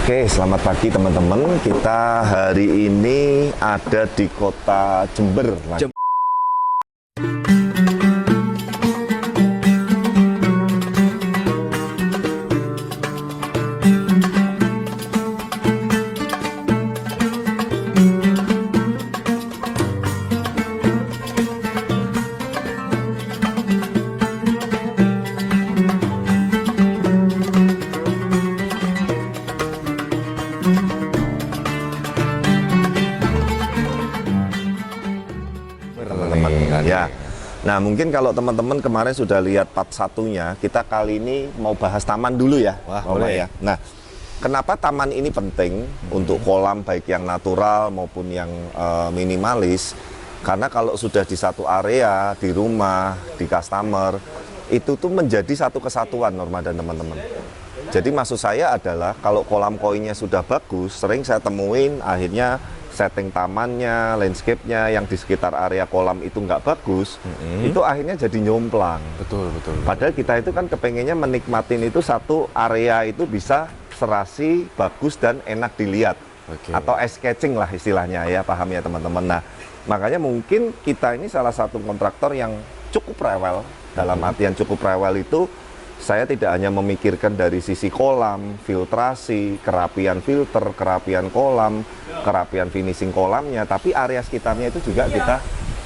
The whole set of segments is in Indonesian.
Oke, selamat pagi teman-teman. Kita hari ini ada di kota Jember. Teman-teman ya. Nah, mungkin kalau teman-teman kemarin sudah lihat part satunya, kita kali ini mau bahas taman dulu ya. Wah, boleh ya. Nah, kenapa taman ini penting untuk kolam baik yang natural maupun yang minimalis? Karena kalau sudah di satu area, di rumah, di customer, itu tuh menjadi satu kesatuan, Norma dan teman-teman. Jadi maksud saya adalah kalau kolam koinnya sudah bagus, sering saya temuin akhirnya setting tamannya, landscape-nya yang di sekitar area kolam itu nggak bagus, itu akhirnya jadi nyomplang. Betul. Padahal kita itu kan kepengennya menikmatin itu satu area itu bisa serasi, bagus dan enak dilihat. Atau eye catching lah istilahnya ya, paham ya teman-teman. Nah, makanya mungkin kita ini salah satu kontraktor yang cukup rewel. Dalam artian cukup rewel itu saya tidak hanya memikirkan dari sisi kolam, filtrasi, kerapian filter, kerapian kolam, kerapian finishing kolamnya, tapi area sekitarnya itu juga kita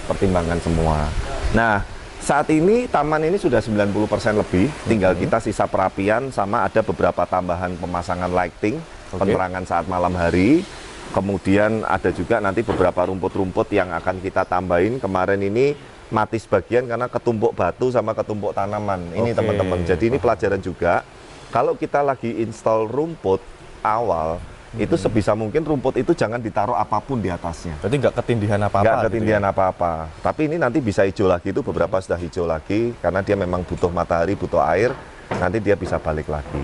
pertimbangkan semua. Nah, saat ini taman ini sudah 90% lebih, tinggal kita sisa perapian sama ada beberapa tambahan pemasangan lighting, penerangan saat malam hari. Kemudian ada juga nanti beberapa rumput-rumput yang akan kita tambahin. Kemarin ini mati sebagian karena ketumpuk batu sama ketumpuk tanaman. Ini teman-teman. Jadi ini pelajaran juga. Kalau kita lagi install rumput awal, itu sebisa mungkin rumput itu jangan ditaruh apapun di atasnya. Berarti nggak ketindihan apa-apa? Nggak ketindihan gitu ya? apa-apa. Tapi ini nanti bisa hijau lagi, itu beberapa sudah hijau lagi, karena dia memang butuh matahari, butuh air, nanti dia bisa balik lagi.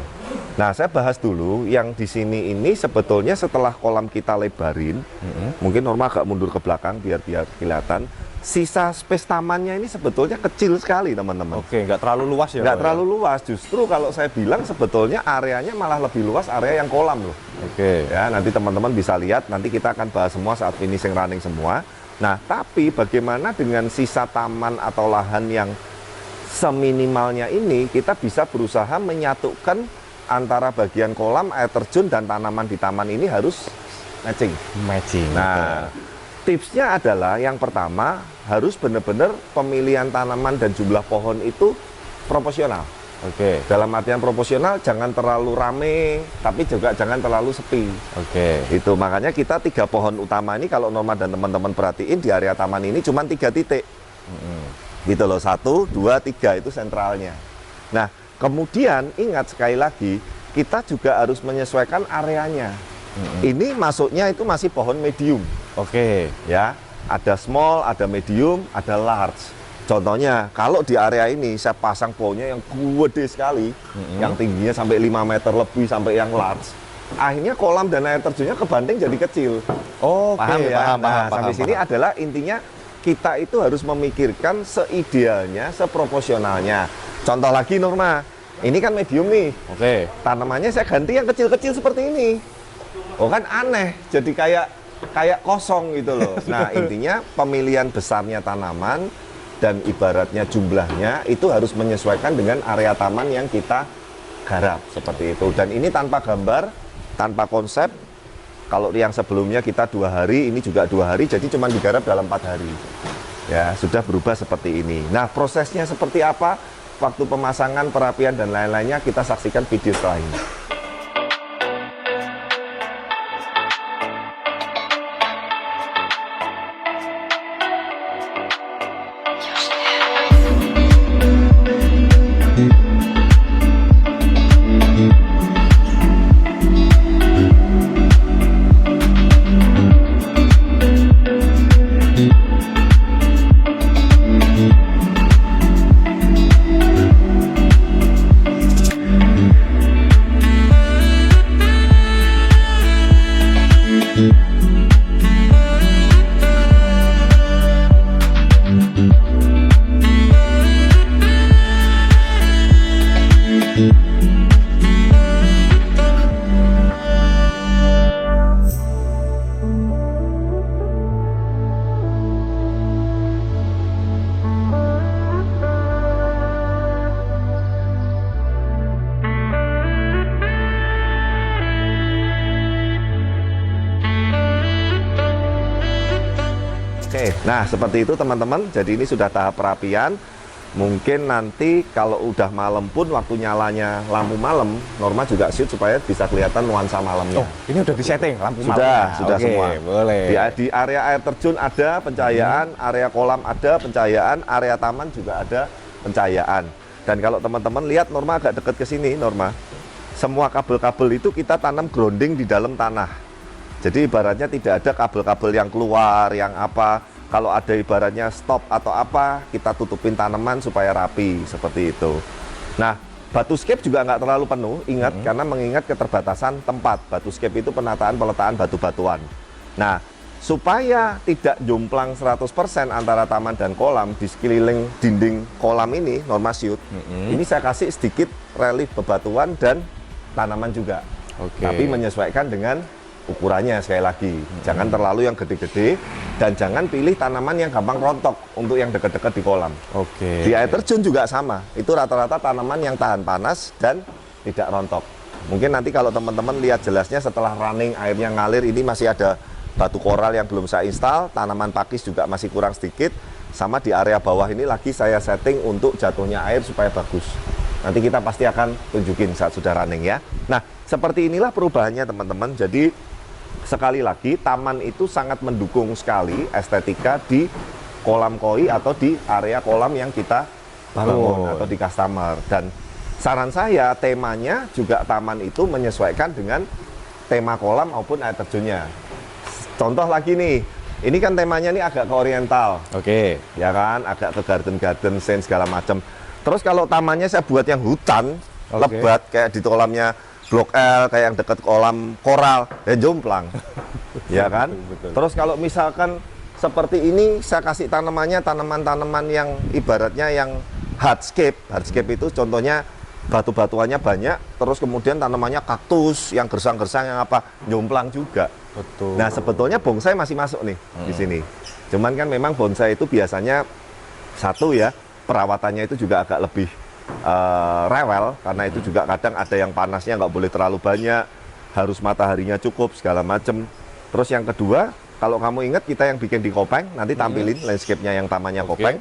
Nah, saya bahas dulu yang di sini ini sebetulnya setelah kolam kita lebarin, mungkin Norma agak mundur ke belakang biar kelihatan. Sisa space tamannya ini sebetulnya kecil sekali teman-teman. Oke, nggak terlalu luas ya? Nggak terlalu luas, justru kalau saya bilang sebetulnya areanya malah lebih luas area yang kolam loh. Oke. Ya, nanti teman-teman bisa lihat, nanti kita akan bahas semua saat finishing running semua. Nah, tapi bagaimana dengan sisa taman atau lahan yang seminimalnya ini, kita bisa berusaha menyatukan antara bagian kolam, air terjun, dan tanaman di taman ini harus matching. Nah, tipsnya adalah yang pertama harus benar-benar pemilihan tanaman dan jumlah pohon itu proporsional. Dalam artian proporsional, jangan terlalu rame, tapi juga jangan terlalu sepi. Itu makanya kita 3 pohon utama ini kalau Norma dan teman-teman perhatiin di area taman ini cuma 3 titik. Gitu loh, 1, 2, 3 itu sentralnya. Nah, kemudian ingat sekali lagi kita juga harus menyesuaikan areanya. Ini masuknya itu masih pohon medium. Ya, ada small, ada medium, ada large. Contohnya, kalau di area ini saya pasang pohonnya yang gede sekali, yang tingginya sampai 5 meter lebih sampai yang large. Akhirnya kolam dan air terjunnya kebanting jadi kecil. Paham ya? Sampai sini adalah intinya kita itu harus memikirkan seidealnya, seproporsionalnya. Contoh lagi Norma, ini kan medium nih. Tanamannya saya ganti yang kecil-kecil seperti ini. Kan aneh, jadi kayak kosong gitu loh. Nah, intinya pemilihan besarnya tanaman dan ibaratnya jumlahnya itu harus menyesuaikan dengan area taman yang kita garap seperti itu. Dan ini tanpa gambar, tanpa konsep. Kalau yang sebelumnya kita 2 hari, ini juga 2 hari, jadi cuma digarap dalam 4 hari. Ya, sudah berubah seperti ini. Nah, prosesnya seperti apa? Waktu pemasangan, perapian dan lain-lainnya kita saksikan video setelah ini. Oke, nah seperti itu teman-teman. Jadi ini sudah tahap perapian. Mungkin nanti kalau udah malam pun waktu nyalanya lampu malam, Norma juga shoot supaya bisa kelihatan nuansa malamnya. Oh, ini udah disetting lampu Sudah, malamnya. sudah Oke, semua. boleh. Di area air terjun ada pencahayaan, area kolam ada pencahayaan, area taman juga ada pencahayaan. Dan kalau teman-teman lihat Norma agak dekat ke sini, Norma, semua kabel-kabel itu kita tanam grounding di dalam tanah. Jadi ibaratnya tidak ada kabel-kabel yang keluar, yang apa. Kalau ada ibaratnya stop atau apa, kita tutupin tanaman supaya rapi, seperti itu. Nah, Batuscape juga nggak terlalu penuh, ingat, karena mengingat keterbatasan tempat. Batuscape itu penataan peletaan batu-batuan. Nah, supaya tidak jomplang 100% antara taman dan kolam, di sekeliling dinding kolam ini, Norma shoot, ini saya kasih sedikit relief bebatuan dan tanaman juga. Oke. Tapi menyesuaikan dengan ukurannya sekali lagi. Jangan terlalu yang gede-gede dan jangan pilih tanaman yang gampang rontok untuk yang dekat-dekat di kolam. Oke. Di air terjun juga sama. Itu rata-rata tanaman yang tahan panas dan tidak rontok. Mungkin nanti kalau teman-teman lihat jelasnya setelah running airnya ngalir, ini masih ada batu koral yang belum saya install, tanaman pakis juga masih kurang sedikit. Sama di area bawah ini lagi saya setting untuk jatuhnya air supaya bagus. Nanti kita pasti akan tunjukin saat sudah running ya. Nah, seperti inilah perubahannya teman-teman. Jadi sekali lagi, taman itu sangat mendukung sekali estetika di kolam koi atau di area kolam yang kita bangun atau di customer. Dan saran saya, temanya juga taman itu menyesuaikan dengan tema kolam maupun air terjunnya. Contoh lagi nih, ini kan temanya nih agak ke oriental. Oke. Ya kan, agak ke garden scene segala macam. Terus kalau tamannya saya buat yang hutan, lebat kayak di kolamnya Blok L, kayak yang dekat kolam koral, ya jomplang. Ya kan? Betul. Terus kalau misalkan seperti ini, saya kasih tanamannya tanaman-tanaman yang ibaratnya yang hardscape. Hardscape itu contohnya batu-batuannya banyak, terus kemudian tanamannya kaktus, yang gersang-gersang, yang apa, jomplang juga. Betul. Nah, sebetulnya bonsai masih masuk nih di sini. Cuman kan memang bonsai itu biasanya satu ya, perawatannya itu juga agak lebih rewel, karena itu juga kadang ada yang panasnya nggak boleh terlalu banyak, harus mataharinya cukup segala macem. Terus yang kedua, kalau kamu ingat kita yang bikin di Kopeng, nanti tampilin landscape-nya yang tamannya Kopeng.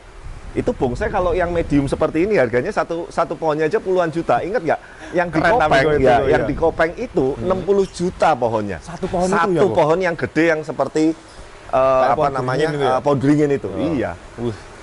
Itu bonsai kalau yang medium seperti ini harganya satu pohonnya aja puluhan juta. Ingat nggak? Yang di Keren Kopeng itu, ya, ya. yang di Kopeng itu 60 juta pohonnya. Satu pohon itu Satu ya, Bu? pohon yang gede yang seperti apa pohon namanya? beringin itu ya? Pohon beringin itu. Oh. Iya.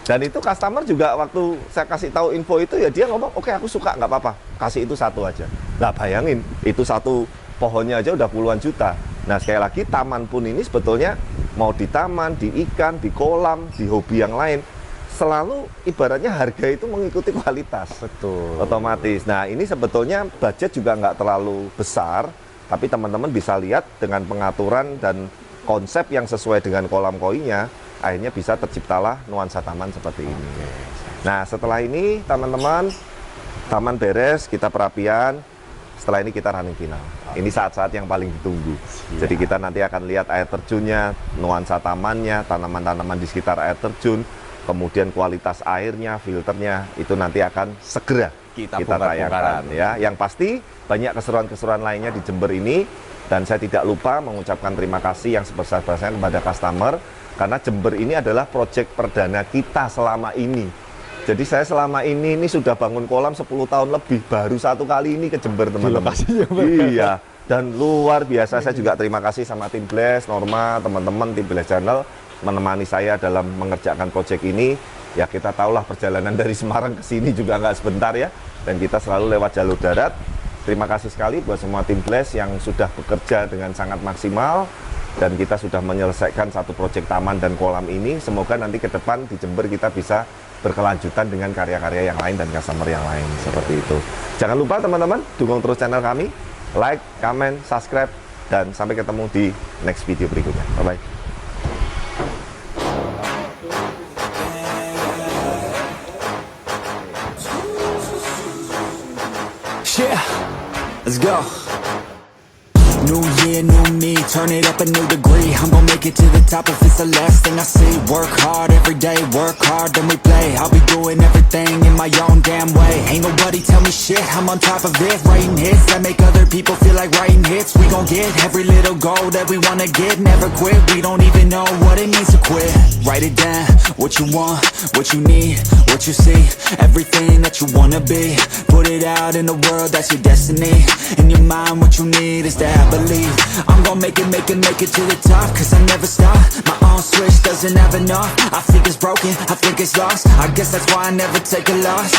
Dan itu customer juga waktu saya kasih tahu info itu ya dia ngomong, oke aku suka, nggak apa-apa, kasih itu satu aja. Nah bayangin, itu satu pohonnya aja udah puluhan juta. Nah sekali lagi taman pun ini sebetulnya mau di taman, di ikan, di kolam, di hobi yang lain, selalu ibaratnya harga itu mengikuti kualitas. Betul. Otomatis. Nah ini sebetulnya budget juga nggak terlalu besar, tapi teman-teman bisa lihat dengan pengaturan dan konsep yang sesuai dengan kolam koinya, akhirnya bisa terciptalah nuansa taman seperti ini. Nah setelah ini teman-teman, taman beres, kita perapian, setelah ini kita running final. Ini saat-saat yang paling ditunggu. Jadi kita nanti akan lihat air terjunnya, nuansa tamannya, tanaman-tanaman di sekitar air terjun, kemudian kualitas airnya, filternya, itu nanti akan segera kita tayangkan ya. Yang pasti banyak keseruan-keseruan lainnya di Jember ini, dan saya tidak lupa mengucapkan terima kasih yang sebesar-besarnya kepada customer, karena Jember ini adalah proyek perdana kita selama ini. Jadi saya selama ini sudah bangun kolam 10 tahun lebih, baru satu kali ini ke Jember teman-teman. Iya, dan luar biasa. Saya juga terima kasih sama tim Blast, Norma, teman-teman tim Blast Channel menemani saya dalam mengerjakan proyek ini. Ya kita tahulah perjalanan dari Semarang ke sini juga nggak sebentar ya, dan kita selalu lewat jalur darat. Terima kasih sekali buat semua tim Blast yang sudah bekerja dengan sangat maksimal. Dan kita sudah menyelesaikan satu proyek taman dan kolam ini. Semoga nanti ke depan di Jember kita bisa berkelanjutan dengan karya-karya yang lain dan customer yang lain. Seperti itu. Jangan lupa teman-teman, dukung terus channel kami. Like, comment, subscribe. Dan sampai ketemu di next video berikutnya. Bye-bye. Yeah, let's go. New year, new me, turn it up a new degree. I'm gon' make it to the top if it's the last thing I see. Work hard every day, work hard, then we play. I'll be doing everything in my own damn way. Ain't nobody tell me shit, I'm on top of it. Writing hits that make other people feel like writing hits. We gon' get every little goal that we wanna get. Never quit, we don't even know what it means to quit. Write it down, what you want, what you need, what you see. Everything that you wanna be. Put it out in the world, that's your destiny. In your mind, what you need is to have belief. I'm gon' make it to the top, cause I never stop. My own switch doesn't have enough. I think it's broken, I think it's lost. I guess that's why I never take a loss.